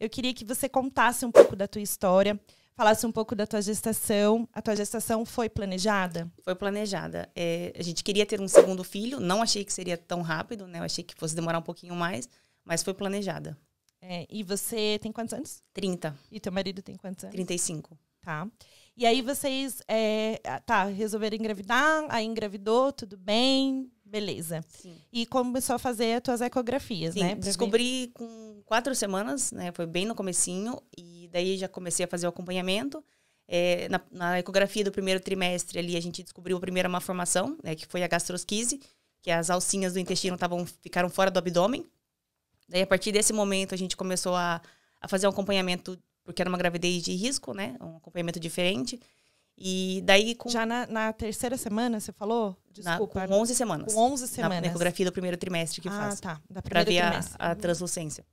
eu queria que você contasse um pouco da tua história, falasse um pouco da tua gestação. A tua gestação foi planejada? Foi planejada. A gente queria ter um segundo filho, não achei que seria tão rápido, né? Eu achei que fosse demorar um pouquinho mais, mas foi planejada. E você tem quantos anos? 30. E teu marido tem quantos anos? 35. Tá. E aí vocês resolveram engravidar, aí engravidou, tudo bem, beleza. Sim. E começou a fazer as tuas ecografias, Sim, né? descobri com 4 semanas, né? Foi bem no comecinho, e daí já comecei a fazer o acompanhamento. Na ecografia do primeiro trimestre ali, a gente descobriu a primeira malformação, né? Que foi a gastrosquise, que as alcinhas do intestino ficaram fora do abdômen. Daí, a partir desse momento, a gente começou a fazer um acompanhamento, porque era uma gravidez de risco, né? Um acompanhamento diferente. E daí... Já na terceira semana, você falou? Desculpa. Com 11 semanas. Com 11 semanas. Na ecografia do primeiro trimestre que faz. Tá. Da pra primeira ver trimestre. a translucência.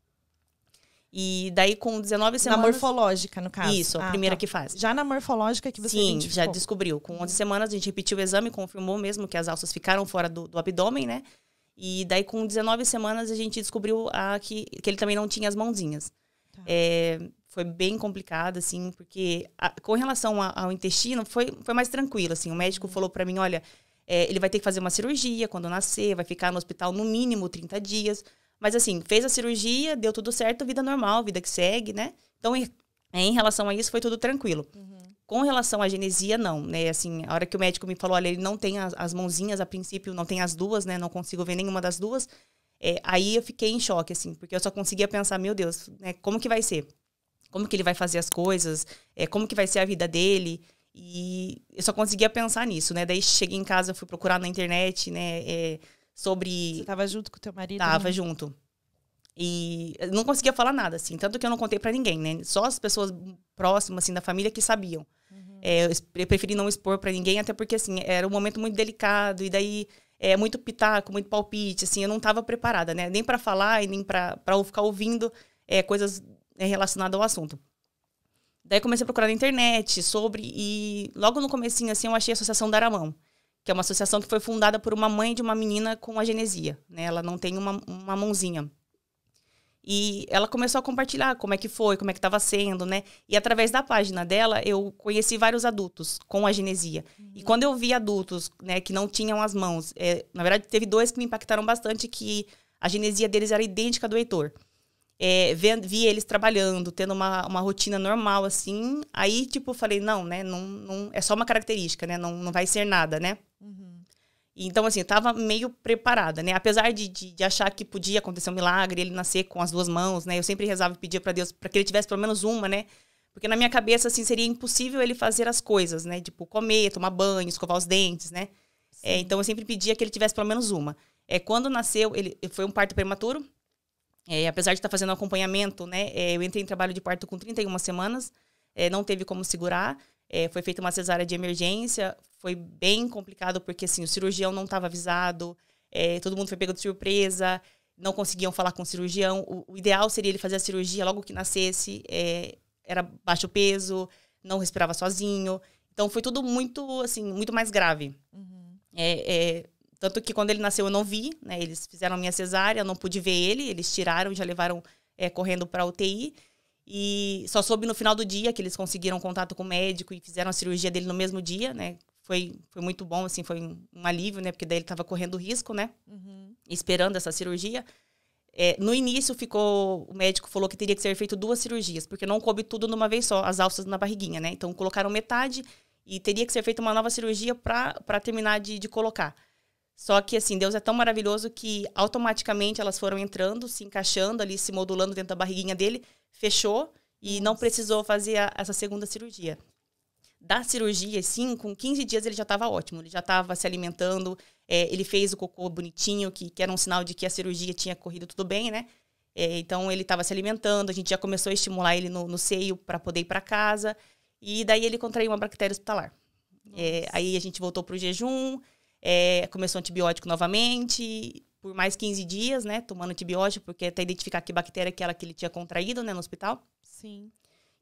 E daí, com 19 semanas... Na morfológica, no caso. Isso, a primeira que faz. Já na morfológica que você Sim, identificou. já descobriu. Com 11 semanas, a gente repetiu o exame, confirmou mesmo que as alças ficaram fora do abdômen, né? E daí, com 19 semanas, a gente descobriu que ele também não tinha as mãozinhas. Tá. Foi bem complicado, assim, porque com relação ao intestino, foi mais tranquilo, assim. O médico falou pra mim, olha, ele vai ter que fazer uma cirurgia quando nascer, vai ficar no hospital no mínimo 30 dias. Mas, assim, fez a cirurgia, deu tudo certo, vida normal, vida que segue, né? Então, em relação a isso, foi tudo tranquilo. Uhum. Com relação à genesia, não, né? Assim, a hora que o médico me falou, olha, ele não tem as mãozinhas, a princípio não tem as duas, né? Não consigo ver nenhuma das duas. Aí eu fiquei em choque, assim, porque eu só conseguia pensar, meu Deus, né? Como que vai ser? Como que ele vai fazer as coisas? Como que vai ser a vida dele? E eu só conseguia pensar nisso, né? Daí cheguei em casa, fui procurar na internet, né? Sobre... Você tava junto com o teu marido? Tava né? junto. E não conseguia falar nada, assim. Tanto que eu não contei pra ninguém, né? Só as pessoas próximas, assim, da família que sabiam. Uhum. Eu preferi não expor pra ninguém, até porque, assim, era um momento muito delicado. E daí, muito pitaco, muito palpite, assim. Eu não tava preparada, né? Nem pra falar e nem pra ficar ouvindo coisas relacionadas ao assunto. Daí comecei a procurar na internet e logo no comecinho, assim, eu achei a Associação Daramão, que é uma associação que foi fundada por uma mãe de uma menina com agenesia, né? Ela não tem uma mãozinha. E ela começou a compartilhar como é que foi, como é que estava sendo, né? E através da página dela, eu conheci vários adultos com agenesia. Uhum. E quando eu vi adultos, né, que não tinham as mãos, na verdade, teve 2 que me impactaram bastante, que a agenesia deles era idêntica do Heitor. Vi eles trabalhando, tendo uma rotina normal, assim. Aí, tipo, eu falei, não, né? Não, é só uma característica, né? Não vai ser nada, né? Uhum. Então, assim, eu tava meio preparada, né? Apesar de achar que podia acontecer um milagre, ele nascer com as 2 mãos, né? Eu sempre rezava e pedia pra Deus pra que ele tivesse pelo menos uma, né? Porque na minha cabeça, assim, seria impossível ele fazer as coisas, né? Tipo, comer, tomar banho, escovar os dentes, né? Então, eu sempre pedia que ele tivesse pelo menos uma. Quando nasceu, ele foi um parto prematuro. Apesar de estar fazendo acompanhamento, né? Eu entrei em trabalho de parto com 31 semanas. Não teve como segurar. Foi feita uma cesárea de emergência. Foi bem complicado, porque assim, o cirurgião não estava avisado. Todo mundo foi pego de surpresa. Não conseguiam falar com o cirurgião. O ideal seria ele fazer a cirurgia logo que nascesse. Era baixo peso, não respirava sozinho. Então, foi tudo muito, assim, muito mais grave. Uhum. Tanto que quando ele nasceu eu não vi, né? Eles fizeram a minha cesárea, eu não pude ver ele. Eles tiraram, já levaram correndo para a UTI. E só soube no final do dia que eles conseguiram contato com o médico e fizeram a cirurgia dele no mesmo dia, né? Foi muito bom, assim, foi um alívio, né? Porque daí ele estava correndo risco, né? Uhum. Esperando essa cirurgia. No início o médico falou que teria que ser feito 2 cirurgias, porque não coube tudo numa vez só, as alças na barriguinha, né? Então colocaram metade e teria que ser feita uma nova cirurgia para terminar de colocar. Só que, assim, Deus é tão maravilhoso que automaticamente elas foram entrando, se encaixando ali, se modulando dentro da barriguinha dele, fechou e não precisou fazer essa segunda cirurgia. Da cirurgia, sim, com 15 dias ele já estava ótimo, ele já estava se alimentando, ele fez o cocô bonitinho, que era um sinal de que a cirurgia tinha corrido tudo bem, né? Então ele estava se alimentando, a gente já começou a estimular ele no seio para poder ir para casa, e daí ele contraiu uma bactéria hospitalar. Aí a gente voltou para o jejum, começou antibiótico novamente, por mais 15 dias, né, tomando antibiótico, porque até identificar que bactéria é aquela que ele tinha contraído, né, no hospital. Sim.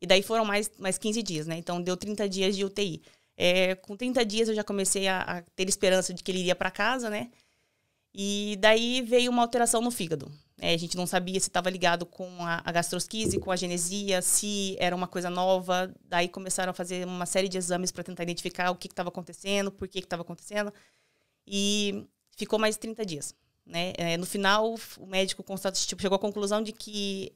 E daí foram mais 15 dias, né, então deu 30 dias de UTI. Com 30 dias eu já comecei a ter esperança de que ele iria para casa, né, e daí veio uma alteração no fígado. A gente não sabia se estava ligado com a gastrosquise, com a genesia, se era uma coisa nova. Daí começaram a fazer uma série de exames para tentar identificar o que estava acontecendo, por que estava acontecendo. E ficou mais de 30 dias. Né? No final, o médico chegou à conclusão de que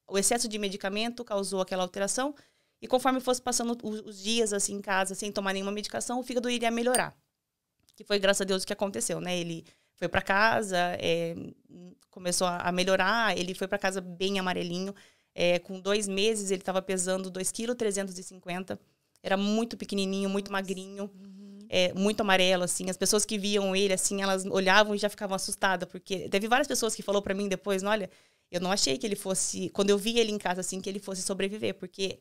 o excesso de medicamento causou aquela alteração. E conforme fosse passando os dias assim, em casa, sem tomar nenhuma medicação, o fígado iria melhorar. Que foi, graças a Deus, o que aconteceu. Né? Ele foi para casa, começou a melhorar, ele foi para casa bem amarelinho. Com 2 meses, ele estava pesando 2,350 kg. Era muito pequenininho, muito magrinho, muito amarelo, assim. As pessoas que viam ele, assim, elas olhavam e já ficavam assustadas, porque teve várias pessoas que falou para mim depois, olha, eu não achei que ele fosse, quando eu vi ele em casa, assim, que ele fosse sobreviver, porque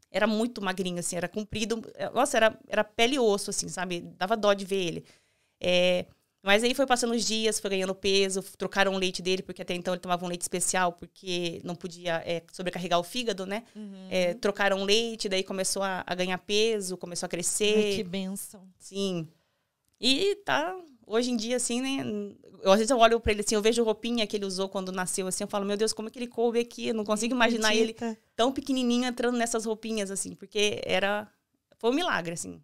era muito magrinho, assim, era comprido, nossa, era pele e osso, assim, sabe? Dava dó de ver ele. Mas aí foi passando os dias, foi ganhando peso, trocaram o leite dele, porque até então ele tomava um leite especial, porque não podia sobrecarregar o fígado, né? Trocaram leite, daí começou a ganhar peso, começou a crescer. Ai, que bênção. Sim. E tá, hoje em dia, assim, né? Às vezes eu olho pra ele assim, eu vejo a roupinha que ele usou quando nasceu, assim, eu falo, meu Deus, como é que ele coube aqui? Eu não consigo imaginar ele tão pequenininho entrando nessas roupinhas, assim, porque foi um milagre, assim.